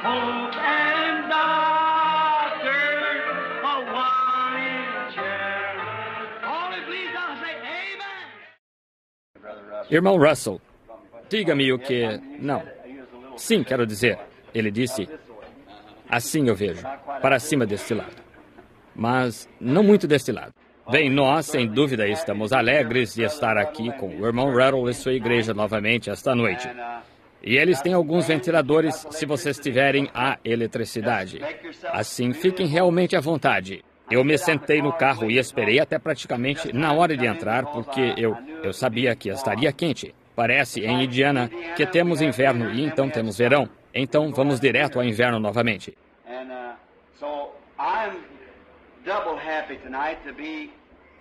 Pope and doctor, a wine chair. All it please, I'll say amen. Irmão Russell, diga-me o que... Não. Sim, quero dizer. Ele disse, assim eu vejo, para cima deste lado. Mas não muito deste lado. Bem, nós, sem dúvida, estamos alegres de estar aqui com o irmão Rattle e sua igreja novamente esta noite. E eles têm alguns ventiladores se vocês tiverem a eletricidade. Assim, fiquem realmente à vontade. Eu me sentei no carro e esperei até praticamente na hora de entrar, porque eu sabia que estaria quente. Parece, em Indiana, que temos inverno e então temos verão. Então, vamos direto ao inverno novamente.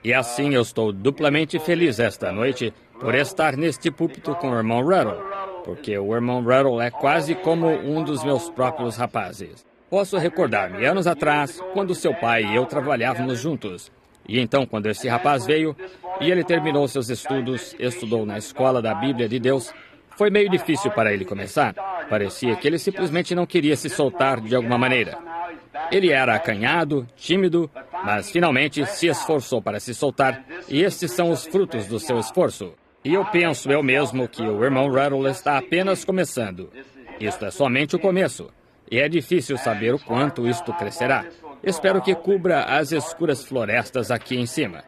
E assim eu estou duplamente feliz esta noite por estar neste púlpito com o irmão Rattle, porque o irmão Rattle é quase como um dos meus próprios rapazes. Posso recordar-me anos atrás, quando seu pai e eu trabalhávamos juntos. E então, quando esse rapaz veio e ele terminou seus estudos, estudou na escola da Bíblia de Deus, foi meio difícil para ele começar. Parecia que ele simplesmente não queria se soltar de alguma maneira. Ele era acanhado, tímido, mas finalmente se esforçou para se soltar, e estes são os frutos do seu esforço. E eu penso eu mesmo que o irmão Rattle está apenas começando. Isto é somente o começo, e é difícil saber o quanto isto crescerá. Espero que cubra as escuras florestas aqui em cima.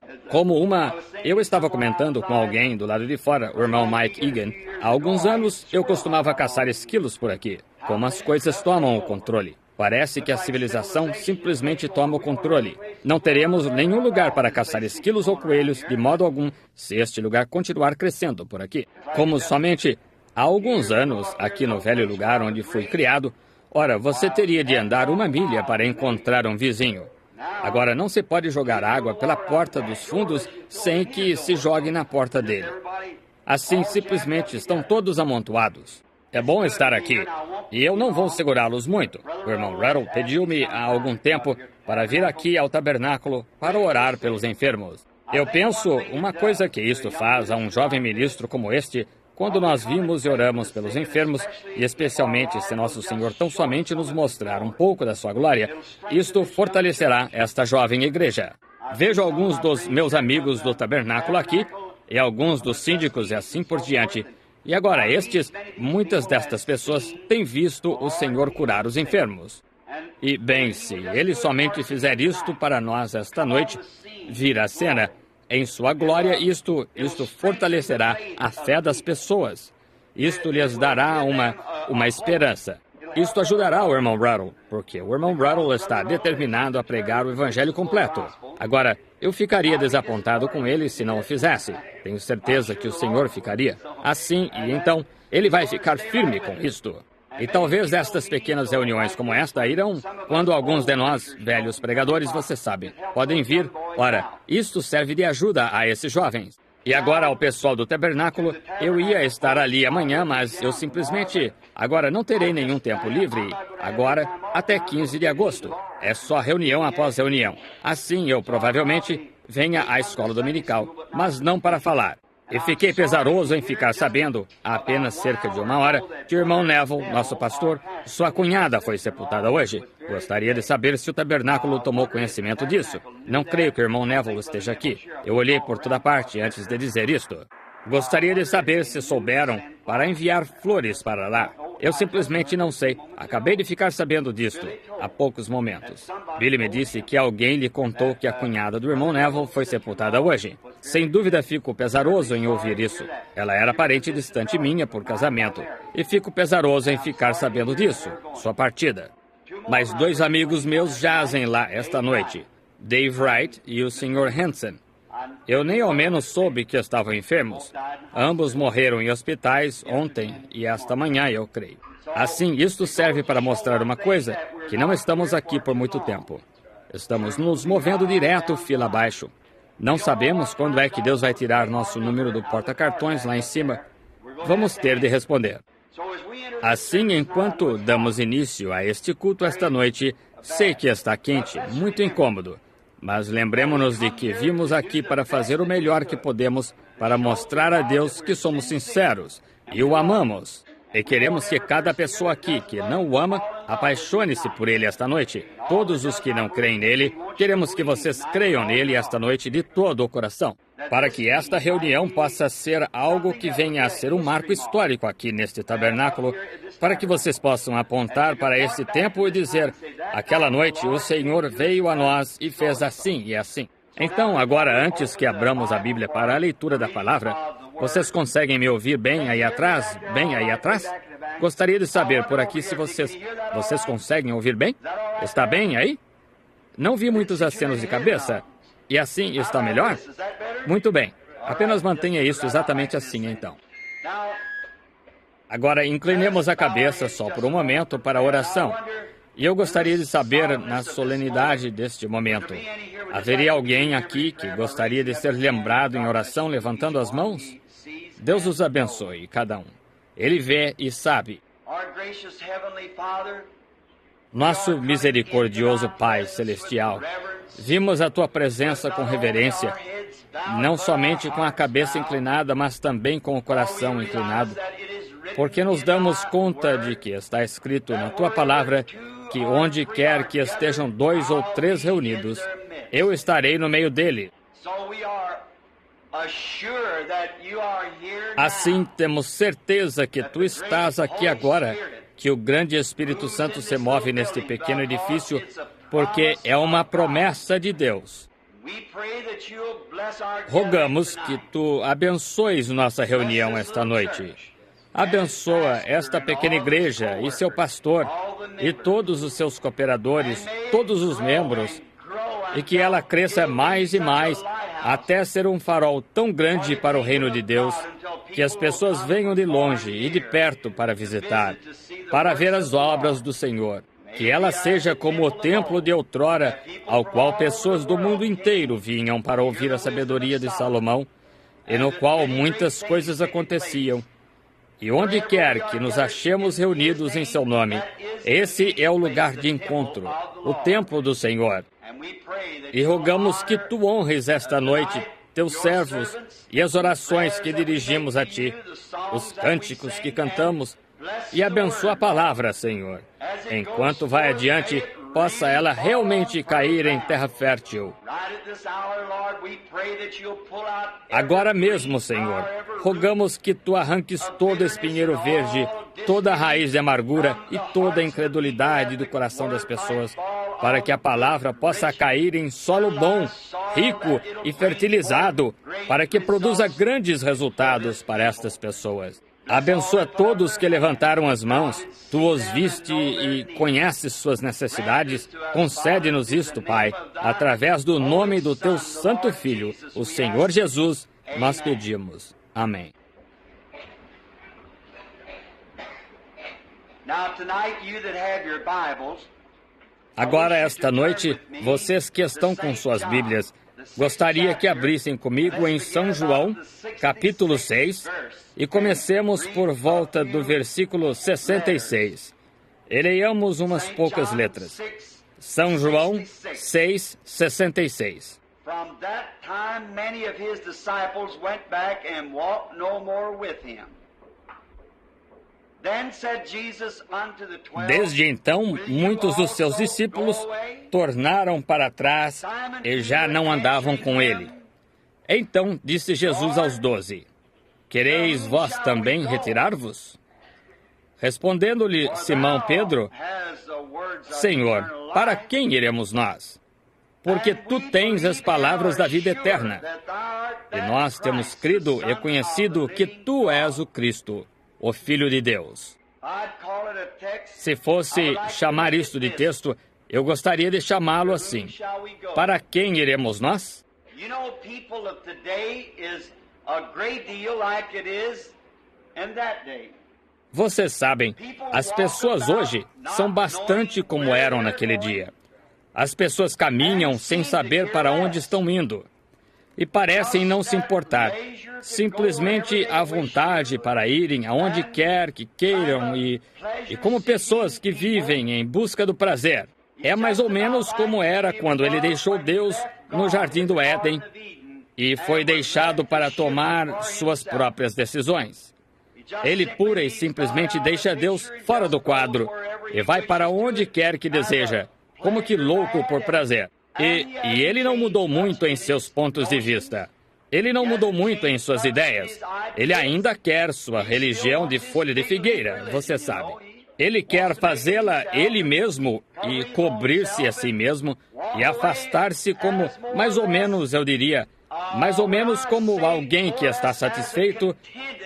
Eu estava comentando com alguém do lado de fora, o irmão Mike Egan. Há alguns anos eu costumava caçar esquilos por aqui. Como as coisas tomam o controle. Parece que a civilização simplesmente toma o controle. Não teremos nenhum lugar para caçar esquilos ou coelhos de modo algum se este lugar continuar crescendo por aqui. Como somente há alguns anos, aqui no velho lugar onde fui criado, ora, você teria de andar 1 milha para encontrar um vizinho. Agora, não se pode jogar água pela porta dos fundos sem que se jogue na porta dele. Assim, simplesmente estão todos amontoados. É bom estar aqui, e eu não vou segurá-los muito. O irmão Rattle pediu-me há algum tempo para vir aqui ao tabernáculo para orar pelos enfermos. Eu penso uma coisa que isto faz a um jovem ministro como este, quando nós vimos e oramos pelos enfermos, e especialmente se nosso Senhor tão somente nos mostrar um pouco da sua glória, isto fortalecerá esta jovem igreja. Vejo alguns dos meus amigos do tabernáculo aqui, e alguns dos síndicos e assim por diante. E agora muitas destas pessoas têm visto o Senhor curar os enfermos. E, bem, se Ele somente fizer isto para nós esta noite, vir à cena, em sua glória, isto fortalecerá a fé das pessoas. Isto lhes dará uma esperança. Isto ajudará o irmão Rattle, porque o irmão Rattle está determinado a pregar o evangelho completo. Agora, eu ficaria desapontado com ele se não o fizesse. Tenho certeza que o Senhor ficaria. Assim, e então, ele vai ficar firme com isto. E talvez estas pequenas reuniões como esta irão, quando alguns de nós, velhos pregadores, você sabe, podem vir. Ora, isto serve de ajuda a esses jovens. E agora, ao pessoal do tabernáculo, eu ia estar ali amanhã, mas eu simplesmente... Agora não terei nenhum tempo livre, agora até 15 de agosto. É só reunião após reunião. Assim, eu provavelmente venha à escola dominical, mas não para falar. E fiquei pesaroso em ficar sabendo, há apenas cerca de 1 hora, que o irmão Neville, nosso pastor, sua cunhada foi sepultada hoje. Gostaria de saber se o tabernáculo tomou conhecimento disso. Não creio que o irmão Neville esteja aqui. Eu olhei por toda parte antes de dizer isto. Gostaria de saber se souberam para enviar flores para lá. Eu simplesmente não sei. Acabei de ficar sabendo disto há poucos momentos. Billy me disse que alguém lhe contou que a cunhada do irmão Neville foi sepultada hoje. Sem dúvida fico pesaroso em ouvir isso. Ela era parente distante minha por casamento. E fico pesaroso em ficar sabendo disso, sua partida. Mas 2 amigos meus jazem lá esta noite. Dave Wright e o Sr. Hansen. Eu nem ao menos soube que estavam enfermos. Ambos morreram em hospitais ontem e esta manhã, eu creio. Assim, isto serve para mostrar uma coisa, que não estamos aqui por muito tempo. Estamos nos movendo direto fila abaixo. Não sabemos quando é que Deus vai tirar nosso número do porta-cartões lá em cima. Vamos ter de responder. Assim, enquanto damos início a este culto esta noite, sei que está quente, muito incômodo. Mas lembremos-nos de que vimos aqui para fazer o melhor que podemos para mostrar a Deus que somos sinceros e o amamos. E queremos que cada pessoa aqui que não o ama Apaixone-se por Ele esta noite. Todos os que não creem nele, queremos que vocês creiam nele esta noite de todo o coração, para que esta reunião possa ser algo que venha a ser um marco histórico aqui neste tabernáculo, para que vocês possam apontar para esse tempo e dizer: aquela noite o Senhor veio a nós e fez assim e assim. Então, agora, antes que abramos a Bíblia para a leitura da palavra, vocês conseguem me ouvir bem aí atrás? Bem aí atrás? Gostaria de saber por aqui se vocês conseguem ouvir bem? Está bem aí? Não vi muitos acenos de cabeça. E assim está melhor? Muito bem. Apenas mantenha isso exatamente assim, então. Agora, inclinemos a cabeça só por um momento para a oração. E eu gostaria de saber, na solenidade deste momento, haveria alguém aqui que gostaria de ser lembrado em oração levantando as mãos? Deus os abençoe, cada um. Ele vê e sabe. Nosso misericordioso Pai Celestial, vimos a Tua presença com reverência, não somente com a cabeça inclinada, mas também com o coração inclinado, porque nos damos conta de que está escrito na Tua palavra que onde quer que estejam 2 ou 3 reunidos, eu estarei no meio dele. Assim, temos certeza que Tu estás aqui agora, que o grande Espírito Santo se move neste pequeno edifício, porque é uma promessa de Deus. Rogamos que Tu abençoes nossa reunião esta noite. Abençoa esta pequena igreja e seu pastor e todos os seus cooperadores, todos os membros, e que ela cresça mais e mais até ser um farol tão grande para o reino de Deus, que as pessoas venham de longe e de perto para visitar, para ver as obras do Senhor. Que ela seja como o templo de outrora, ao qual pessoas do mundo inteiro vinham para ouvir a sabedoria de Salomão, e no qual muitas coisas aconteciam. E onde quer que nos achemos reunidos em seu nome, esse é o lugar de encontro, o templo do Senhor. E rogamos que Tu honres esta noite Teus servos e as orações que dirigimos a Ti, os cânticos que cantamos, e abençoa a palavra, Senhor. Enquanto vai adiante, possa ela realmente cair em terra fértil. Agora mesmo, Senhor, rogamos que Tu arranques todo espinheiro verde, toda a raiz de amargura e toda a incredulidade do coração das pessoas, para que a palavra possa cair em solo bom, rico e fertilizado, para que produza grandes resultados para estas pessoas. Abençoa todos que levantaram as mãos. Tu os viste e conheces suas necessidades. Concede-nos isto, Pai, através do nome do Teu Santo Filho, o Senhor Jesus, nós pedimos. Amém. Agora, esta noite, vocês que estão com suas Bíblias, gostaria que abrissem comigo em São João, capítulo 6, e comecemos por volta do versículo 66. E leiamos umas poucas letras. São João 6, 66. From that time, many of his disciples went back and walked no more with him. Desde então, muitos dos seus discípulos tornaram para trás e já não andavam com ele. Então disse Jesus aos 12: Quereis vós também retirar-vos? Respondendo-lhe Simão Pedro: Senhor, para quem iremos nós? Porque Tu tens as palavras da vida eterna. E nós temos crido e conhecido que Tu és o Cristo, o Filho de Deus. Se fosse chamar isto de texto, eu gostaria de chamá-lo assim: para quem iremos nós? Vocês sabem, as pessoas hoje são bastante como eram naquele dia. As pessoas caminham sem saber para onde estão indo e parecem não se importar, simplesmente à vontade para irem aonde quer que queiram e como pessoas que vivem em busca do prazer. É mais ou menos como era quando ele deixou Deus no Jardim do Éden e foi deixado para tomar suas próprias decisões. Ele pura e simplesmente deixa Deus fora do quadro e vai para onde quer que deseja, como que louco por prazer. E ele não mudou muito em seus pontos de vista. Ele não mudou muito em suas ideias. Ele ainda quer sua religião de folha de figueira, você sabe. Ele quer fazê-la ele mesmo e cobrir-se a si mesmo e afastar-se como, mais ou menos, eu diria, mais ou menos como alguém que está satisfeito,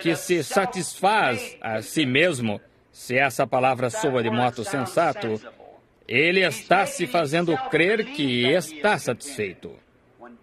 que se satisfaz a si mesmo, se essa palavra soa de modo sensato. Ele está se fazendo crer que está satisfeito,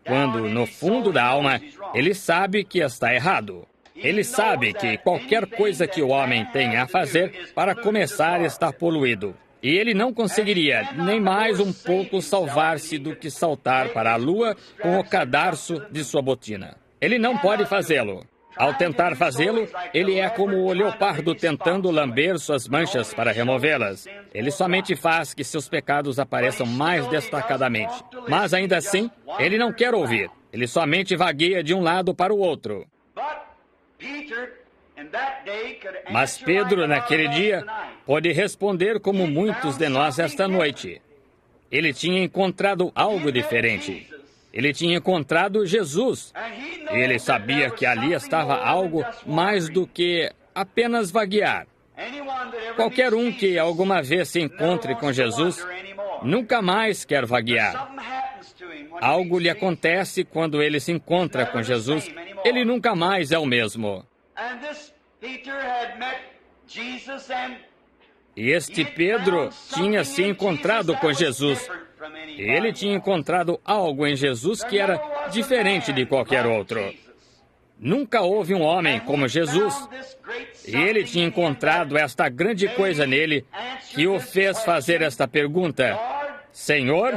quando, no fundo da alma, ele sabe que está errado. Ele sabe que qualquer coisa que o homem tenha a fazer, para começar, está poluído. E ele não conseguiria nem mais um pouco salvar-se do que saltar para a lua com o cadarço de sua botina. Ele não pode fazê-lo. Ao tentar fazê-lo, ele é como o leopardo tentando lamber suas manchas para removê-las. Ele somente faz que seus pecados apareçam mais destacadamente. Mas ainda assim, ele não quer ouvir. Ele somente vagueia de um lado para o outro. Mas Pedro, naquele dia, pôde responder como muitos de nós esta noite. Ele tinha encontrado algo diferente. Ele tinha encontrado Jesus. E ele sabia que ali estava algo mais do que apenas vaguear. Qualquer um que alguma vez se encontre com Jesus, nunca mais quer vaguear. Algo lhe acontece quando ele se encontra com Jesus. Ele nunca mais é o mesmo. E este Pedro tinha se encontrado com Jesus. Ele tinha encontrado algo em Jesus que era diferente de qualquer outro. Nunca houve um homem como Jesus. E ele tinha encontrado esta grande coisa nele que o fez fazer esta pergunta: Senhor,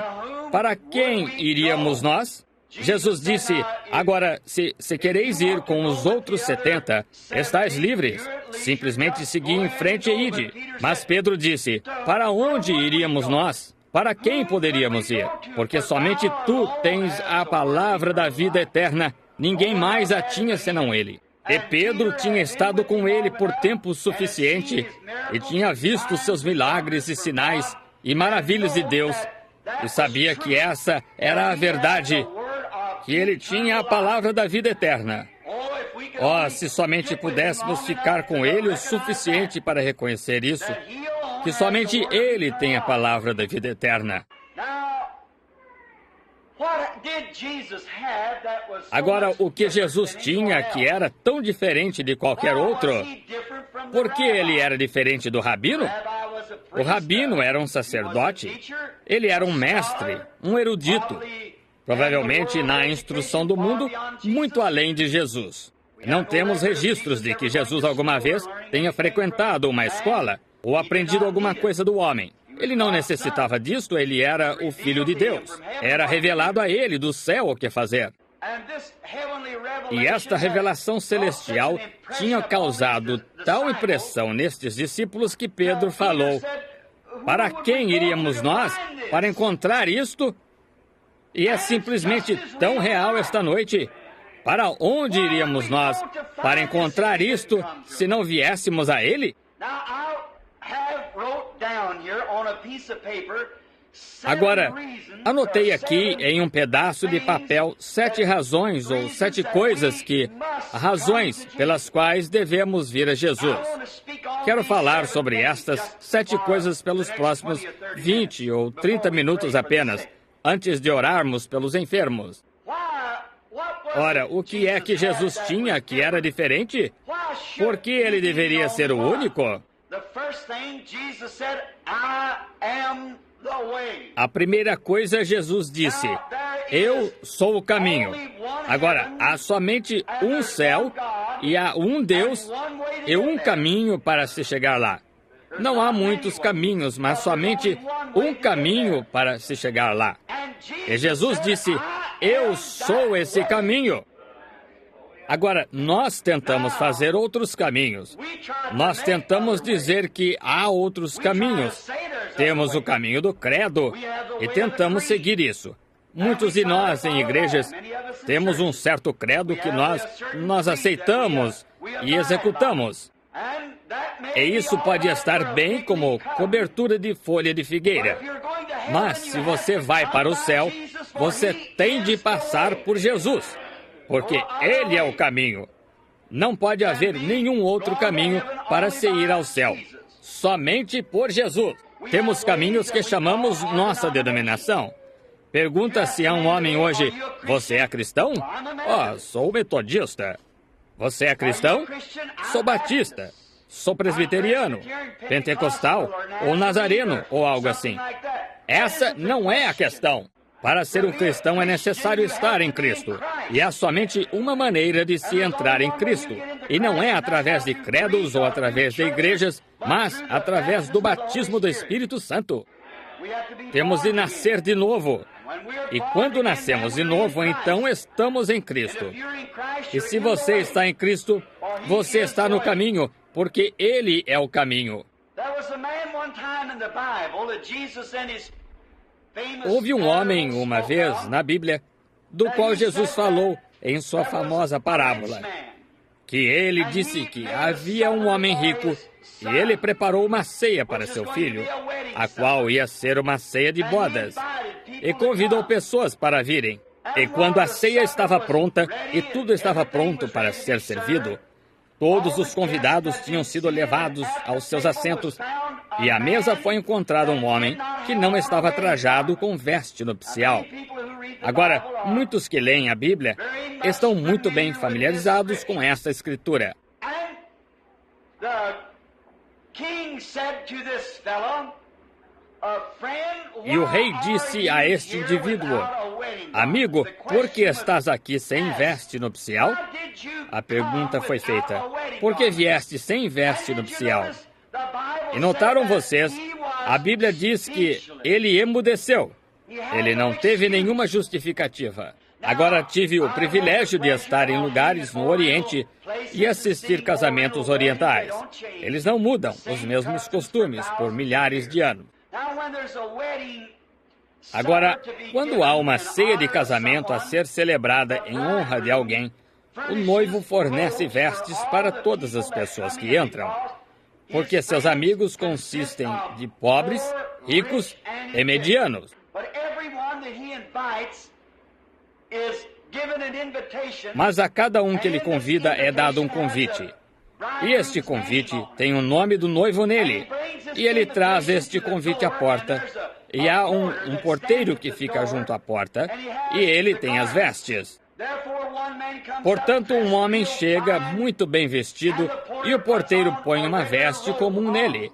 para quem iríamos nós? Jesus disse: agora, se quereis ir com os outros 70, estáis livres. Simplesmente segui em frente e ide. Mas Pedro disse: para onde iríamos nós? Para quem poderíamos ir? Porque somente tu tens a palavra da vida eterna. Ninguém mais a tinha senão ele. E Pedro tinha estado com ele por tempo suficiente e tinha visto seus milagres e sinais e maravilhas de Deus. E sabia que essa era a verdade, que ele tinha a palavra da vida eterna. Oh, se somente pudéssemos ficar com ele o suficiente para reconhecer isso, que somente ele tem a palavra da vida eterna. Agora, o que Jesus tinha que era tão diferente de qualquer outro? Por que ele era diferente do rabino? O rabino era um sacerdote. Ele era um mestre, um erudito. Provavelmente, na instrução do mundo, muito além de Jesus. Não temos registros de que Jesus alguma vez tenha frequentado uma escola ou aprendido alguma coisa do homem. Ele não necessitava disto, ele era o Filho de Deus. Era revelado a ele do céu o que fazer. E esta revelação celestial tinha causado tal impressão nestes discípulos que Pedro falou: para quem iríamos nós para encontrar isto? E é simplesmente tão real esta noite. Para onde iríamos nós para encontrar isto se não viéssemos a ele? Agora, anotei aqui em um pedaço de papel 7 razões ou 7 coisas razões pelas quais devemos vir a Jesus. Quero falar sobre estas 7 coisas pelos próximos 20 ou 30 minutos apenas, antes de orarmos pelos enfermos. Ora, o que é que Jesus tinha que era diferente? Por que ele deveria ser o único? A primeira coisa, Jesus disse: eu sou o caminho. Agora, há somente um céu e há um Deus e um caminho para se chegar lá. Não há muitos caminhos, mas somente um caminho para se chegar lá. E Jesus disse: eu sou esse caminho. Agora, nós tentamos fazer outros caminhos. Nós tentamos dizer que há outros caminhos. Temos o caminho do credo e tentamos seguir isso. Muitos de nós, em igrejas, temos um certo credo que nós aceitamos e executamos. E isso pode estar bem como cobertura de folha de figueira. Mas se você vai para o céu, você tem de passar por Jesus, porque Ele é o caminho. Não pode haver nenhum outro caminho para se ir ao céu. Somente por Jesus. Temos caminhos que chamamos nossa denominação. Pergunta-se a um homem hoje, você é cristão? Sou metodista. Você é cristão? Sou batista. Sou presbiteriano, pentecostal ou nazareno ou algo assim. Essa não é a questão. Para ser um cristão é necessário estar em Cristo. E há somente uma maneira de se entrar em Cristo. E não é através de credos ou através de igrejas, mas através do batismo do Espírito Santo. Temos de nascer de novo. E quando nascemos de novo, então estamos em Cristo. E se você está em Cristo, você está no caminho, porque Ele é o caminho. Houve um homem, uma vez, na Bíblia, do qual Jesus falou em sua famosa parábola, que ele disse que havia um homem rico e ele preparou uma ceia para seu filho, a qual ia ser uma ceia de bodas, e convidou pessoas para virem. E quando a ceia estava pronta e tudo estava pronto para ser servido, todos os convidados tinham sido levados aos seus assentos e à mesa foi encontrado um homem que não estava trajado com veste nupcial. Agora, muitos que leem a Bíblia estão muito bem familiarizados com esta escritura. E o rei disse a este indivíduo, amigo, por que estás aqui sem veste nupcial? A pergunta foi feita, por que vieste sem veste nupcial? E notaram vocês, a Bíblia diz que ele emudeceu. Ele não teve nenhuma justificativa. Agora tive o privilégio de estar em lugares no Oriente e assistir casamentos orientais. Eles não mudam os mesmos costumes por milhares de anos. Agora, quando há uma ceia de casamento a ser celebrada em honra de alguém, o noivo fornece vestes para todas as pessoas que entram, porque seus amigos consistem de pobres, ricos e medianos. Mas a cada um que ele convida é dado um convite. E este convite tem o nome do noivo nele. E ele traz este convite à porta. E há um porteiro que fica junto à porta. E ele tem as vestes. Portanto, um homem chega muito bem vestido e o porteiro põe uma veste comum nele.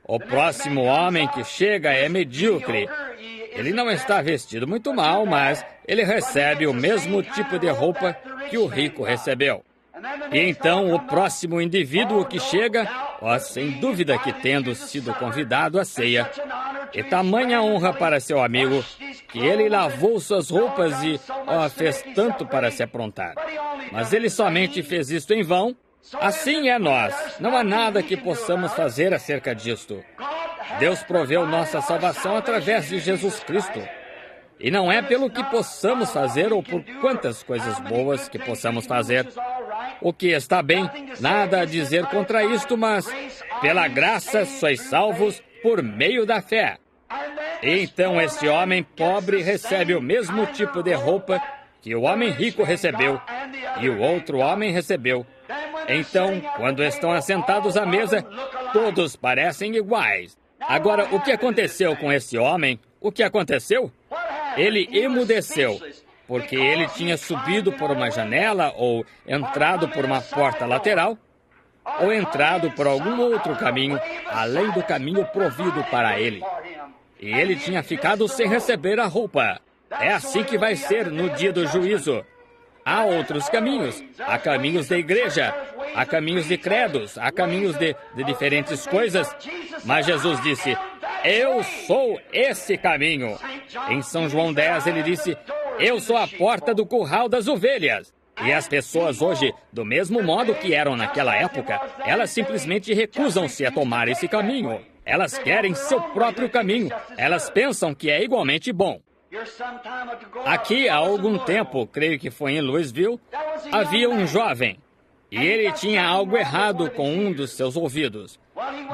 O próximo homem que chega é medíocre. Ele não está vestido muito mal, mas ele recebe o mesmo tipo de roupa que o rico recebeu. E então o próximo indivíduo que chega, sem dúvida que tendo sido convidado à ceia, e tamanha honra para seu amigo, que ele lavou suas roupas e fez tanto para se aprontar. Mas ele somente fez isto em vão. Assim é nós. Não há nada que possamos fazer acerca disto. Deus proveu nossa salvação através de Jesus Cristo. E não é pelo que possamos fazer ou por quantas coisas boas que possamos fazer. O que está bem, nada a dizer contra isto, mas pela graça sois salvos por meio da fé. E então este homem pobre recebe o mesmo tipo de roupa que o homem rico recebeu e o outro homem recebeu. Então, quando estão assentados à mesa, todos parecem iguais. Agora, o que aconteceu com esse homem? O que aconteceu? Ele emudeceu, porque ele tinha subido por uma janela ou entrado por uma porta lateral, ou entrado por algum outro caminho, além do caminho provido para ele. E ele tinha ficado sem receber a roupa. É assim que vai ser no dia do juízo. Há outros caminhos. Há caminhos da igreja, há caminhos de credos, há caminhos de diferentes coisas. Mas Jesus disse, eu sou esse caminho. Em São João 10 ele disse, eu sou a porta do curral das ovelhas. E as pessoas hoje, do mesmo modo que eram naquela época, elas simplesmente recusam-se a tomar esse caminho. Elas querem seu próprio caminho. Elas pensam que é igualmente bom. Aqui, há algum tempo, creio que foi em Louisville, havia um jovem. e ele tinha algo errado com um dos seus ouvidos.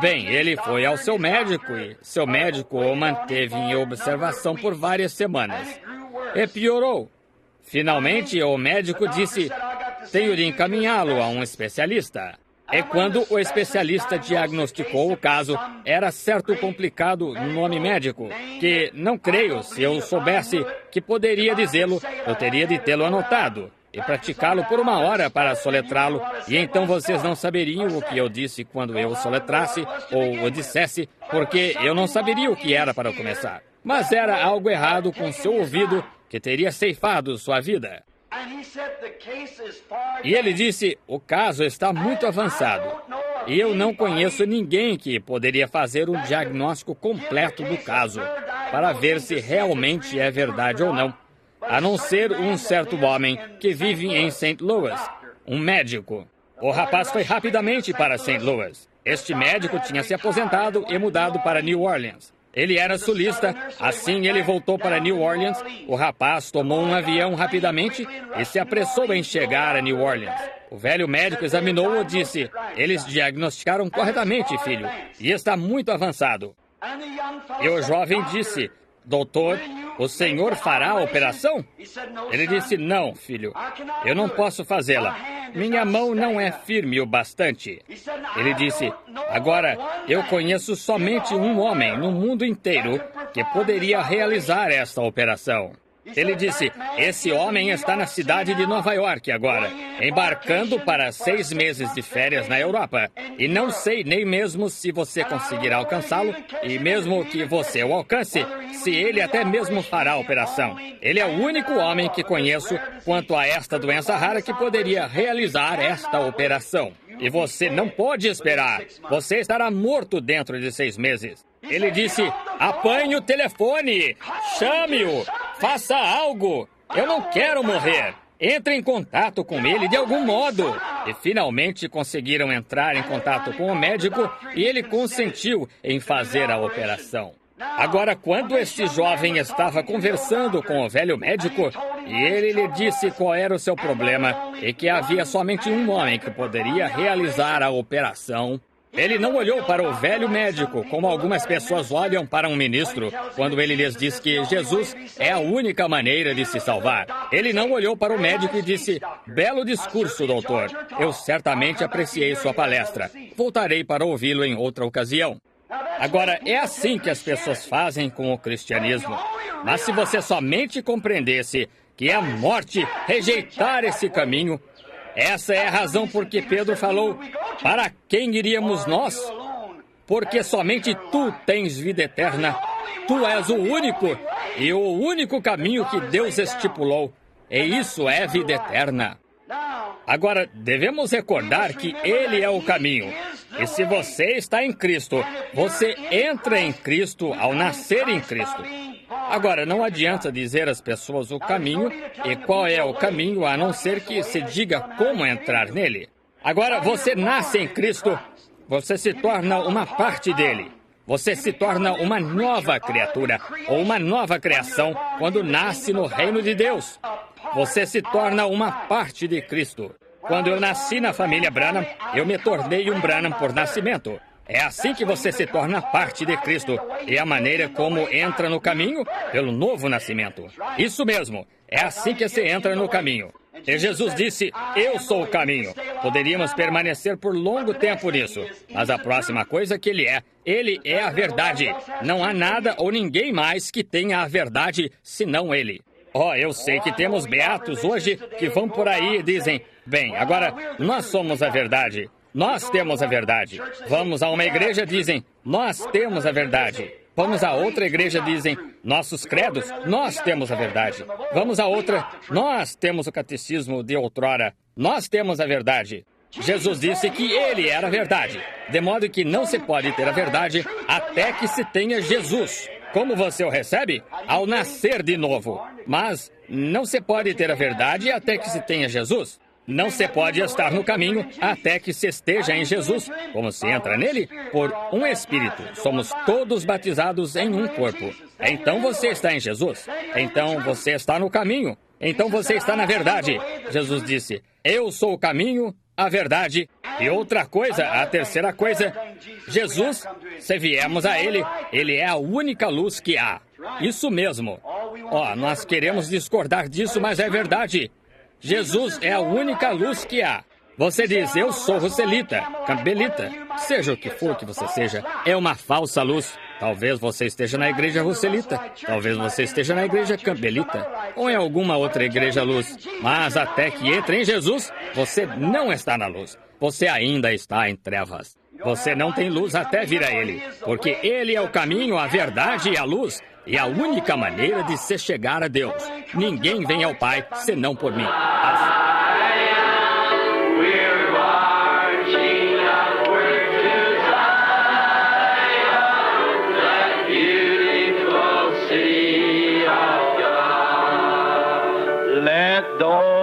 Bem, ele foi ao seu médico e seu médico o manteve em observação por várias semanas. E piorou. Finalmente, o médico disse: tenho de encaminhá-lo a um especialista. E quando o especialista diagnosticou o caso, era certo complicado nome médico, que não creio, se eu soubesse que poderia dizê-lo, eu teria de tê-lo anotado e praticá-lo por 1 hora para soletrá-lo, e então vocês não saberiam o que eu disse quando eu o soletrasse ou o dissesse, porque eu não saberia o que era para começar. Mas era algo errado com seu ouvido que teria ceifado sua vida. E ele disse: o caso está muito avançado, e eu não conheço ninguém que poderia fazer um diagnóstico completo do caso, para ver se realmente é verdade ou não, a não ser um certo homem que vive em St. Louis, um médico. O rapaz foi rapidamente para St. Louis. Este médico tinha se aposentado e mudado para New Orleans. Ele era sulista, assim ele voltou para New Orleans. O rapaz tomou um avião rapidamente e se apressou em chegar a New Orleans. O velho médico examinou-o e disse: eles diagnosticaram corretamente, filho, e está muito avançado. E o jovem disse: doutor, o senhor fará a operação? Ele disse: não, filho, eu não posso fazê-la. Minha mão não é firme o bastante. Ele disse: agora, eu conheço somente um homem no mundo inteiro que poderia realizar esta operação. Ele disse: esse homem está na cidade de Nova York agora, embarcando para 6 meses de férias na Europa. E não sei nem mesmo se você conseguirá alcançá-lo, e mesmo que você o alcance, se ele até mesmo fará a operação. Ele é o único homem que conheço quanto a esta doença rara que poderia realizar esta operação. E você não pode esperar. Você estará morto dentro de 6 meses. Ele disse: apanhe o telefone, chame-o, faça algo. Eu não quero morrer. Entre em contato com ele de algum modo. E finalmente conseguiram entrar em contato com o médico e ele consentiu em fazer a operação. Agora, quando este jovem estava conversando com o velho médico, e ele lhe disse qual era o seu problema e que havia somente um homem que poderia realizar a operação, ele não olhou para o velho médico como algumas pessoas olham para um ministro quando ele lhes diz que Jesus é a única maneira de se salvar. Ele não olhou para o médico e disse: belo discurso, doutor. Eu certamente apreciei sua palestra. Voltarei para ouvi-lo em outra ocasião. Agora, é assim que as pessoas fazem com o cristianismo. Mas se você somente compreendesse que é a morte rejeitar esse caminho, essa é a razão por que Pedro falou: para quem iríamos nós? Porque somente tu tens vida eterna. Tu és o único e o único caminho que Deus estipulou. E isso é vida eterna. Agora, devemos recordar que Ele é o caminho. E se você está em Cristo, você entra em Cristo ao nascer em Cristo. Agora, não adianta dizer às pessoas o caminho e qual é o caminho, a não ser que se diga como entrar nele. Agora, você nasce em Cristo, você se torna uma parte dele. Você se torna uma nova criatura ou uma nova criação quando nasce no reino de Deus. Você se torna uma parte de Cristo. Quando eu nasci na família Branham, eu me tornei um Branham por nascimento. É assim que você se torna parte de Cristo. E a maneira como entra no caminho? Pelo novo nascimento. Isso mesmo. É assim que se entra no caminho. E Jesus disse: eu sou o caminho. Poderíamos permanecer por longo tempo nisso. Mas a próxima coisa que Ele é a verdade. Não há nada ou ninguém mais que tenha a verdade senão Ele. Oh, eu sei que temos beatos hoje que vão por aí e dizem: bem, agora nós somos a verdade. Nós temos a verdade. Vamos a uma igreja, dizem: nós temos a verdade. Vamos a outra igreja, dizem: nossos credos, nós temos a verdade. Vamos a outra: nós temos o catecismo de outrora. Nós temos a verdade. Jesus disse que Ele era a verdade, de modo que não se pode ter a verdade até que se tenha Jesus. Como você o recebe? Ao nascer de novo. Mas não se pode ter a verdade até que se tenha Jesus. Não se pode estar no caminho até que se esteja em Jesus. Como se entra nele? Por um Espírito. Somos todos batizados em um corpo. Então você está em Jesus. Então você está no caminho. Então você está na verdade. Jesus disse, eu sou o caminho, a verdade. E outra coisa, a terceira coisa, Jesus, se viemos a Ele, Ele é a única luz que há. Isso mesmo. Nós queremos discordar disso, mas é verdade. Jesus é a única luz que há. Você diz, eu sou Roselita, Campbellita, seja o que for que você seja, é uma falsa luz. Talvez você esteja na igreja Roselita, talvez você esteja na igreja Campbellita, ou em alguma outra igreja luz. Mas até que entre em Jesus, você não está na luz. Você ainda está em trevas. Você não tem luz até vir a Ele, porque Ele é o caminho, a verdade e a luz, e a única maneira de se chegar a Deus. Ninguém vem ao Pai senão por mim. Let those